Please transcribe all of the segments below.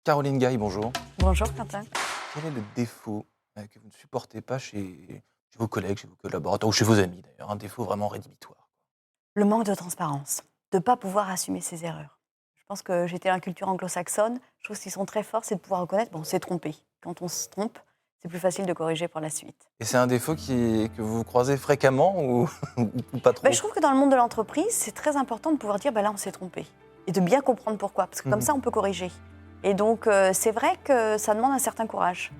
Caroline Gaye, bonjour. Bonjour Quentin. Quel est le défaut que vous ne supportez pas chez vos collègues, chez vos collaborateurs ou chez vos amis d'ailleurs, un défaut vraiment rédhibitoire? Le manque de transparence, de ne pas pouvoir assumer ses erreurs. Je pense que j'étais dans la culture anglo-saxonne. Je trouve qu'ils sont très forts, c'est de pouvoir reconnaître, bon, on s'est trompé. Quand on se trompe, c'est plus facile de corriger pour la suite. Et c'est un défaut que vous croisez fréquemment ou, ou pas trop? Je trouve que dans le monde de l'entreprise, c'est très important de pouvoir dire, là, on s'est trompé. Et de bien comprendre pourquoi, parce que comme ça, on peut corriger. Et donc, c'est vrai que ça demande un certain courage.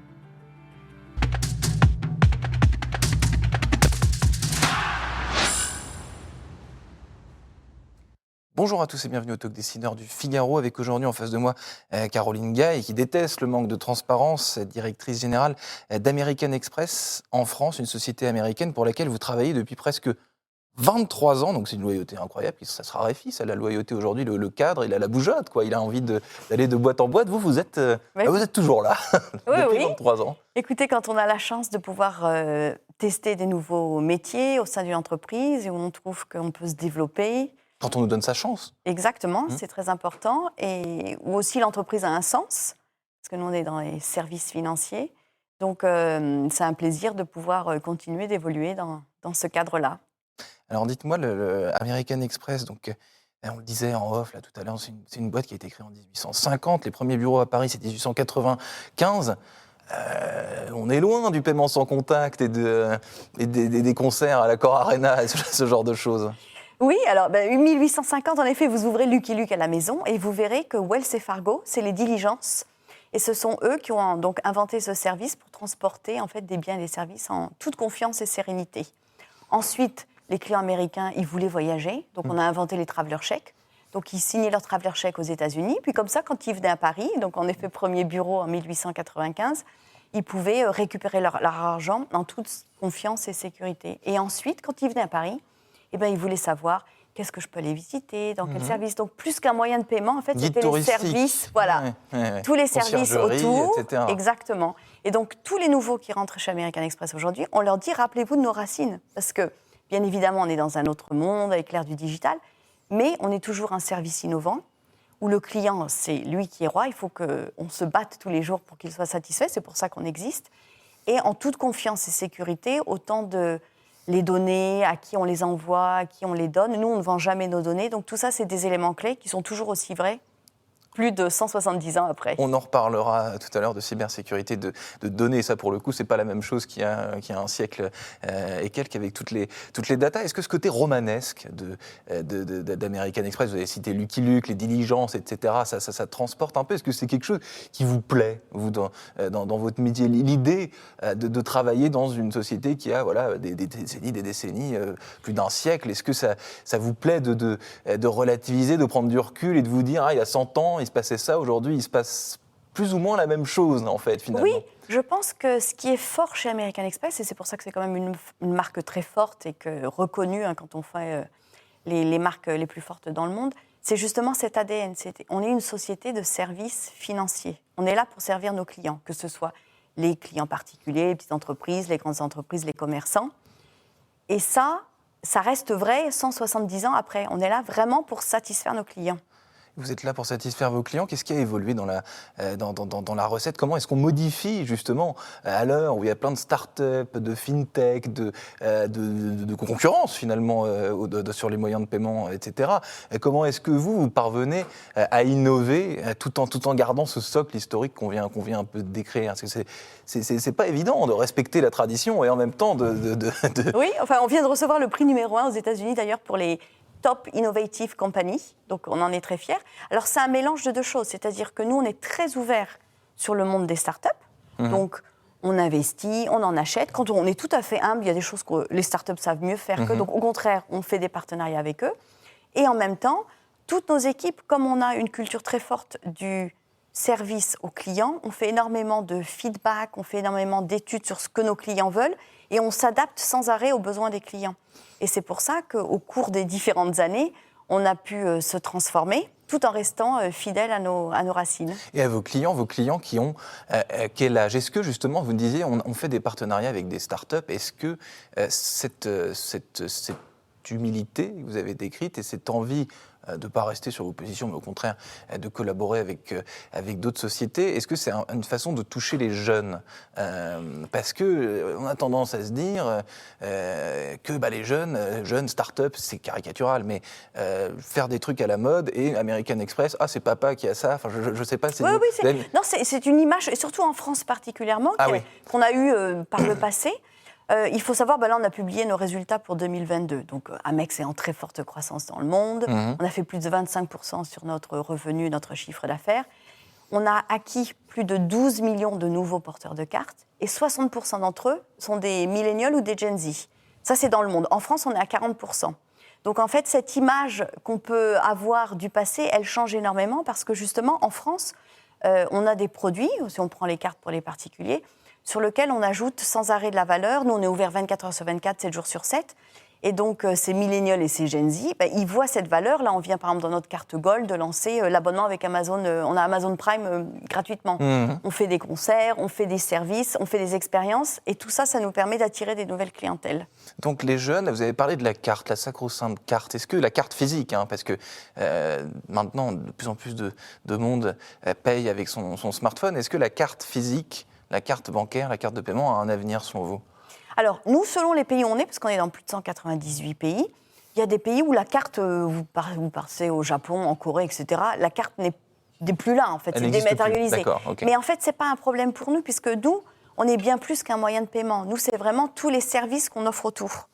Bonjour à tous et bienvenue au Talk Dessineur du Figaro, avec aujourd'hui en face de moi Caroline Gaye, qui déteste le manque de transparence, directrice générale d'American Express en France, une société américaine pour laquelle vous travaillez depuis presque 23 ans, donc c'est une loyauté incroyable, ça se raréfie, ça, la loyauté aujourd'hui, le cadre, il a la bougeotte, quoi. Il a envie d'aller de boîte en boîte. Vous êtes toujours là, depuis 23 ans. Écoutez, quand on a la chance de pouvoir tester des nouveaux métiers au sein d'une entreprise, et où on trouve qu'on peut se développer. Quand on nous donne sa chance. Exactement, c'est très important, et où aussi l'entreprise a un sens, parce que nous on est dans les services financiers, donc c'est un plaisir de pouvoir continuer d'évoluer dans ce cadre-là. Alors dites-moi, le American Express, donc on le disait en off là tout à l'heure, c'est une boîte qui a été créée en 1850, les premiers bureaux à Paris c'est 1895. On est loin du paiement sans contact et des concerts à l'Accor Arena et ce genre de choses. Oui, alors 1850, en effet, vous ouvrez Lucky Luke à la maison et vous verrez que Wells et Fargo, c'est les diligences. Et ce sont eux qui ont donc inventé ce service pour transporter en fait, des biens et des services en toute confiance et sérénité. Ensuite, les clients américains, ils voulaient voyager, donc on a inventé les traveler checks. Donc ils signaient leur traveler check aux États-Unis. Puis comme ça, quand ils venaient à Paris, donc en effet, premier bureau en 1895, ils pouvaient récupérer leur argent en toute confiance et sécurité. Et ensuite, quand ils venaient à Paris, ils voulaient savoir qu'est-ce que je peux aller visiter, dans quel service. Donc, plus qu'un moyen de paiement, en fait, guide c'était touristique. Les services, voilà, ouais. tous les services autour, etc. Exactement. Et donc, tous les nouveaux qui rentrent chez American Express aujourd'hui, on leur dit, rappelez-vous de nos racines, parce que, bien évidemment, on est dans un autre monde, avec l'ère du digital, mais on est toujours un service innovant, où le client, c'est lui qui est roi, il faut qu'on se batte tous les jours pour qu'il soit satisfait, c'est pour ça qu'on existe, et en toute confiance et sécurité, autant de les données, à qui on les envoie, à qui on les donne. Nous, on ne vend jamais nos données. Donc tout ça, c'est des éléments clés qui sont toujours aussi vrais, plus de 170 ans après. On en reparlera tout à l'heure de cybersécurité, de données. Ça, pour le coup, c'est pas la même chose qu'il y a un siècle et quelques avec toutes les datas. Est-ce que ce côté romanesque d'American Express, vous avez cité Lucky Luke, les diligences, etc., ça transporte un peu? Est-ce que c'est quelque chose qui vous plaît, vous, dans votre métier? L'idée de travailler dans une société qui a des décennies, plus d'un siècle, est-ce que ça vous plaît de relativiser, de prendre du recul et de vous dire, il y a 100 ans, il se passait ça, aujourd'hui, il se passe plus ou moins la même chose, en fait, finalement? Oui, je pense que ce qui est fort chez American Express, et c'est pour ça que c'est quand même une marque très forte et reconnue quand on fait les marques les plus fortes dans le monde, c'est justement cet ADN. On est une société de services financiers. On est là pour servir nos clients, que ce soit les clients particuliers, les petites entreprises, les grandes entreprises, les commerçants. Et ça reste vrai 170 ans après. On est là vraiment pour satisfaire nos clients. Vous êtes là pour satisfaire vos clients. Qu'est-ce qui a évolué dans la recette? Comment est-ce qu'on modifie, justement, à l'heure où il y a plein de start-up, de fintech, de concurrence, finalement, sur les moyens de paiement, etc. Comment est-ce que vous parvenez à innover tout en gardant ce socle historique qu'on vient un peu de décrire? Parce que c'est pas évident de respecter la tradition et en même temps Oui, on vient de recevoir le prix numéro 1 aux États-Unis, d'ailleurs, pour les Top Innovative Company, donc on en est très fiers. Alors c'est un mélange de deux choses, c'est-à-dire que nous on est très ouverts sur le monde des startups, donc on investit, on en achète. Quand on est tout à fait humble, il y a des choses que les startups savent mieux faire qu'eux, donc au contraire on fait des partenariats avec eux. Et en même temps, toutes nos équipes, comme on a une culture très forte du service aux clients, on fait énormément de feedback, on fait énormément d'études sur ce que nos clients veulent et on s'adapte sans arrêt aux besoins des clients. Et c'est pour ça qu'au cours des différentes années, on a pu se transformer tout en restant fidèles à nos racines. Et à vos clients qui ont quel âge? Est-ce que justement, vous me disiez, on fait des partenariats avec des startups, est-ce que cette humilité que vous avez décrite et cette envie de ne pas rester sur vos positions, mais au contraire de collaborer avec d'autres sociétés. Est-ce que c'est une façon de toucher les jeunes parce qu'on a tendance à se dire que les jeunes start-up, c'est caricatural, mais faire des trucs à la mode et American Express, c'est papa qui a ça, enfin je ne sais pas. C'est une image, et surtout en France particulièrement, qu'on a eue par le passé. Il faut savoir, là on a publié nos résultats pour 2022, donc Amex est en très forte croissance dans le monde, on a fait plus de 25% sur notre revenu, notre chiffre d'affaires, on a acquis plus de 12 millions de nouveaux porteurs de cartes, et 60% d'entre eux sont des millennials ou des Gen Z. Ça c'est dans le monde. En France on est à 40%. Donc en fait cette image qu'on peut avoir du passé, elle change énormément parce que justement en France, on a des produits, si on prend les cartes pour les particuliers, sur lequel on ajoute sans arrêt de la valeur. Nous, on est ouvert 24 heures sur 24, 7 jours sur 7. Et donc, ces millénials et ces Gen Z, ils voient cette valeur. Là, on vient, par exemple, dans notre carte Gold, de lancer l'abonnement avec Amazon. On a Amazon Prime gratuitement. On fait des concerts, on fait des services, on fait des expériences. Et tout ça, ça nous permet d'attirer des nouvelles clientèles. Donc, les jeunes, vous avez parlé de la carte, la sacro-sainte carte. Est-ce que la carte physique, parce que maintenant, de plus en plus de monde paye avec son smartphone, est-ce que la carte physique, la carte bancaire, la carte de paiement a un avenir selon vous? Alors, nous, selon les pays où on est, parce qu'on est dans plus de 198 pays, il y a des pays où la carte, vous partez au Japon, en Corée, etc., la carte n'est plus là, en fait, c'est dématérialisé. Okay. Mais en fait, ce n'est pas un problème pour nous, puisque nous, on est bien plus qu'un moyen de paiement. Nous, c'est vraiment tous les services qu'on offre autour.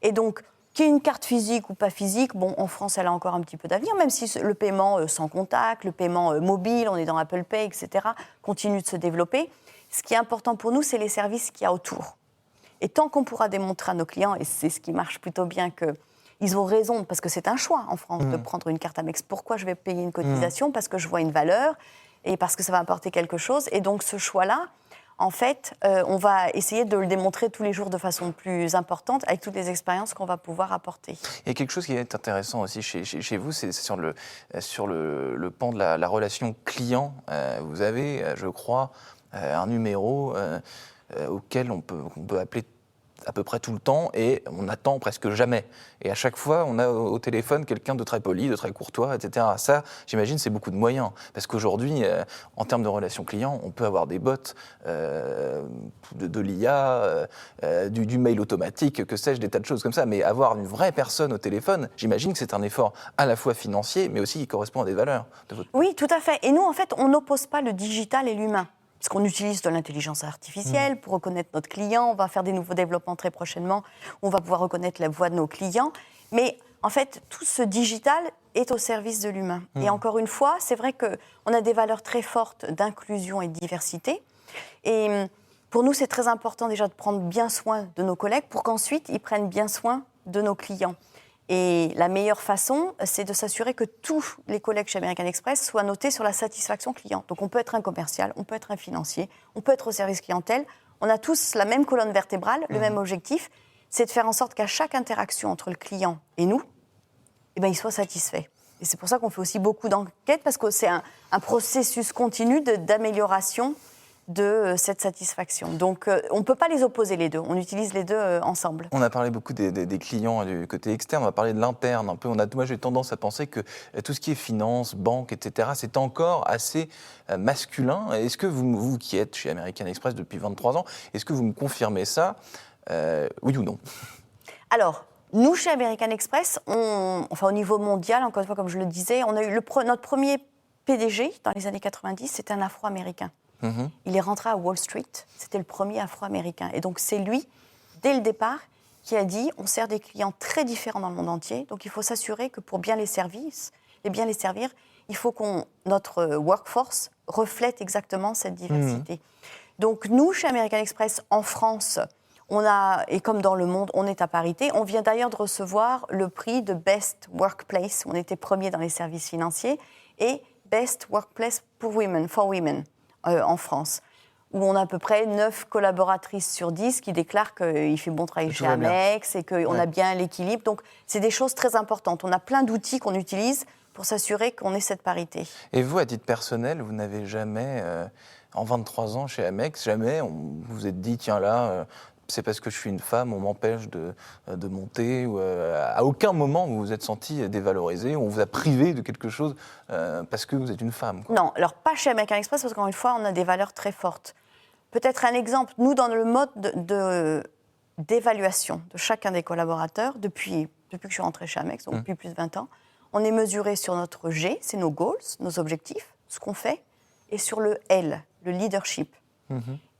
Et donc, qu'il y ait une carte physique ou pas physique, en France, elle a encore un petit peu d'avenir, même si le paiement sans contact, le paiement mobile, on est dans Apple Pay, etc., continue de se développer. Ce qui est important pour nous, c'est les services qu'il y a autour. Et tant qu'on pourra démontrer à nos clients, et c'est ce qui marche plutôt bien, qu'ils ont raison, parce que c'est un choix en France de prendre une carte Amex. Pourquoi je vais payer une cotisation? Parce que je vois une valeur et parce que ça va apporter quelque chose. Et donc ce choix-là, en fait, on va essayer de le démontrer tous les jours de façon plus importante avec toutes les expériences qu'on va pouvoir apporter. Il y a quelque chose qui est intéressant aussi chez vous, c'est sur le pan de la relation client. Vous avez, je crois, un numéro auquel on peut appeler à peu près tout le temps et on n'attend presque jamais. Et à chaque fois, on a au téléphone quelqu'un de très poli, de très courtois, etc. Ça, j'imagine, c'est beaucoup de moyens. Parce qu'aujourd'hui, en termes de relations clients, on peut avoir des bots, de l'IA, du mail automatique, que sais-je, des tas de choses comme ça. Mais avoir une vraie personne au téléphone, j'imagine que c'est un effort à la fois financier, mais aussi qui correspond à des valeurs. Oui, tout à fait. Et nous, en fait, on n'oppose pas le digital et l'humain. Parce qu'on utilise de l'intelligence artificielle pour reconnaître notre client. On va faire des nouveaux développements très prochainement. On va pouvoir reconnaître la voix de nos clients. Mais en fait, tout ce digital est au service de l'humain. Et encore une fois, c'est vrai qu'on a des valeurs très fortes d'inclusion et de diversité. Et pour nous, c'est très important déjà de prendre bien soin de nos collègues pour qu'ensuite, ils prennent bien soin de nos clients. Et la meilleure façon, c'est de s'assurer que tous les collègues chez American Express soient notés sur la satisfaction client. Donc on peut être un commercial, on peut être un financier, on peut être au service clientèle. On a tous la même colonne vertébrale, le même objectif, c'est de faire en sorte qu'à chaque interaction entre le client et nous, il soit satisfait. Et c'est pour ça qu'on fait aussi beaucoup d'enquêtes, parce que c'est un processus continu d'amélioration de cette satisfaction. Donc, on ne peut pas les opposer les deux. On utilise les deux ensemble. On a parlé beaucoup des clients du côté externe. On va parler de l'interne un peu. Moi, j'ai tendance à penser que tout ce qui est finance, banque, etc., c'est encore assez masculin. Est-ce que vous qui êtes chez American Express depuis 23 ans, est-ce que vous me confirmez ça, oui ou non? Alors, nous, chez American Express, au niveau mondial, encore une fois, comme je le disais, on a eu notre premier PDG dans les années 90, c'était un Afro-Américain. Il est rentré à Wall Street, c'était le premier Afro-Américain. Et donc c'est lui, dès le départ, qui a dit on sert des clients très différents dans le monde entier, donc il faut s'assurer que pour bien les servir, il faut que notre workforce reflète exactement cette diversité. Donc nous, chez American Express, en France, et comme dans le monde, on est à parité. On vient d'ailleurs de recevoir le prix de Best Workplace, on était premier dans les services financiers, et Best Workplace for Women. En France, où on a à peu près 9 collaboratrices sur 10 qui déclarent qu'il fait bon travail chez Amex et qu'on a bien l'équilibre. Donc, c'est des choses très importantes. On a plein d'outils qu'on utilise pour s'assurer qu'on ait cette parité. Et vous, à titre personnel, vous n'avez jamais, en 23 ans chez Amex, jamais vous vous êtes dit, tiens là, c'est parce que je suis une femme, on m'empêche de monter. Ou, à aucun moment vous vous êtes senti dévalorisé, on vous a privé de quelque chose parce que vous êtes une femme, quoi. Non, alors pas chez American Express, parce qu'encore une fois, on a des valeurs très fortes. Peut-être un exemple, nous, dans le mode d'évaluation de chacun des collaborateurs, depuis que je suis rentrée chez Amex, donc depuis plus de 20 ans, on est mesuré sur notre G, c'est nos goals, nos objectifs, ce qu'on fait, et sur le L, le leadership.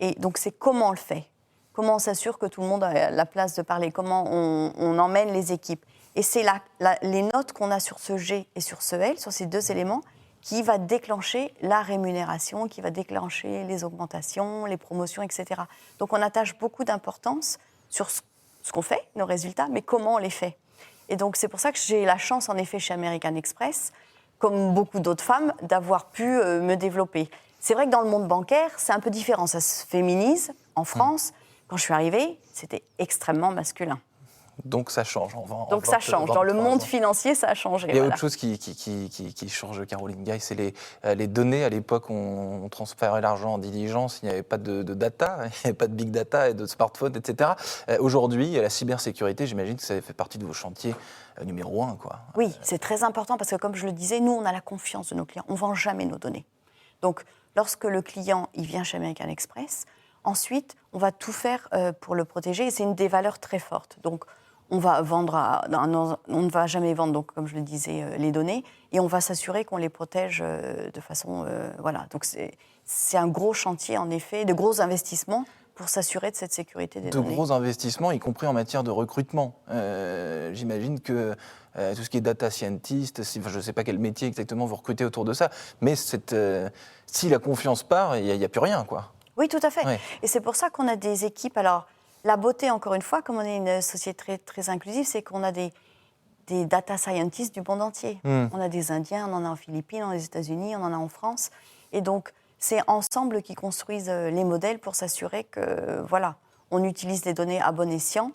Et donc, c'est comment on le fait, comment on s'assure que tout le monde a la place de parler, comment on emmène les équipes. Et c'est les notes qu'on a sur ce G et sur ce L, sur ces deux éléments, qui va déclencher la rémunération, qui va déclencher les augmentations, les promotions, etc. Donc, on attache beaucoup d'importance sur ce qu'on fait, nos résultats, mais comment on les fait. Et donc, c'est pour ça que j'ai la chance, en effet, chez American Express, comme beaucoup d'autres femmes, d'avoir pu me développer. C'est vrai que dans le monde bancaire, c'est un peu différent. Ça se féminise. En France, quand je suis arrivée, c'était extrêmement masculin. Donc ça change. Donc ça change. Dans le monde financier, ça a changé. Il y a autre chose qui change, Caroline Gaye, c'est les données. À l'époque, on transférait l'argent en diligence, il n'y avait pas de data, il n'y avait pas de big data et de smartphone, etc. Aujourd'hui, la cybersécurité, j'imagine que ça fait partie de vos chantiers numéro 1, quoi. Oui, c'est très important parce que, comme je le disais, nous, on a la confiance de nos clients. On ne vend jamais nos données. Donc, lorsque le client il vient chez American Express, ensuite, on va tout faire pour le protéger et c'est une des valeurs très fortes. Donc, on ne va jamais vendre, donc, comme je le disais, les données, et on va s'assurer qu'on les protège de façon... voilà. Donc c'est un gros chantier, en effet, de gros investissements pour s'assurer de cette sécurité des données. De gros investissements, y compris en matière de recrutement. J'imagine que tout ce qui est data scientist, je ne sais pas quel métier exactement vous recrutez autour de ça, mais si la confiance part, il n'y a plus rien, quoi. Oui, tout à fait. Ouais. Et c'est pour ça qu'on a des équipes... Alors, la beauté, encore une fois, comme on est une société très, très inclusive, c'est qu'on a des data scientists du monde entier. On a des Indiens, on en a en Philippines, on en a aux États-Unis, on en a en France. Et donc, c'est ensemble qui construisent les modèles pour s'assurer que, voilà, on utilise les données à bon escient,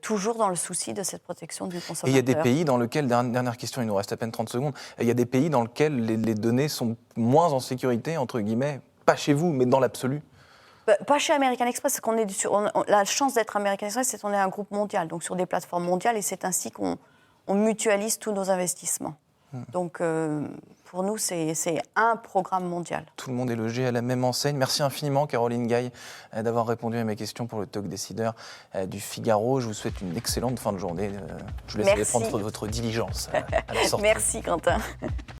toujours dans le souci de cette protection du consommateur. Et il y a des pays dans lesquels, dernière question, il nous reste à peine 30 secondes, il y a des pays dans lesquels les données sont moins en sécurité, entre guillemets, pas chez vous, mais dans l'absolu. Pas chez American Express, parce qu'on est la chance d'être American Express, c'est qu'on est un groupe mondial, donc sur des plateformes mondiales, et c'est ainsi qu'on mutualise tous nos investissements. Donc, pour nous, c'est un programme mondial. Tout le monde est logé à la même enseigne. Merci infiniment, Caroline Gaye, d'avoir répondu à mes questions pour le Talk Décideur du Figaro. Je vous souhaite une excellente fin de journée. Je vous laisse aller prendre votre diligence à la sortie. Merci, Quentin.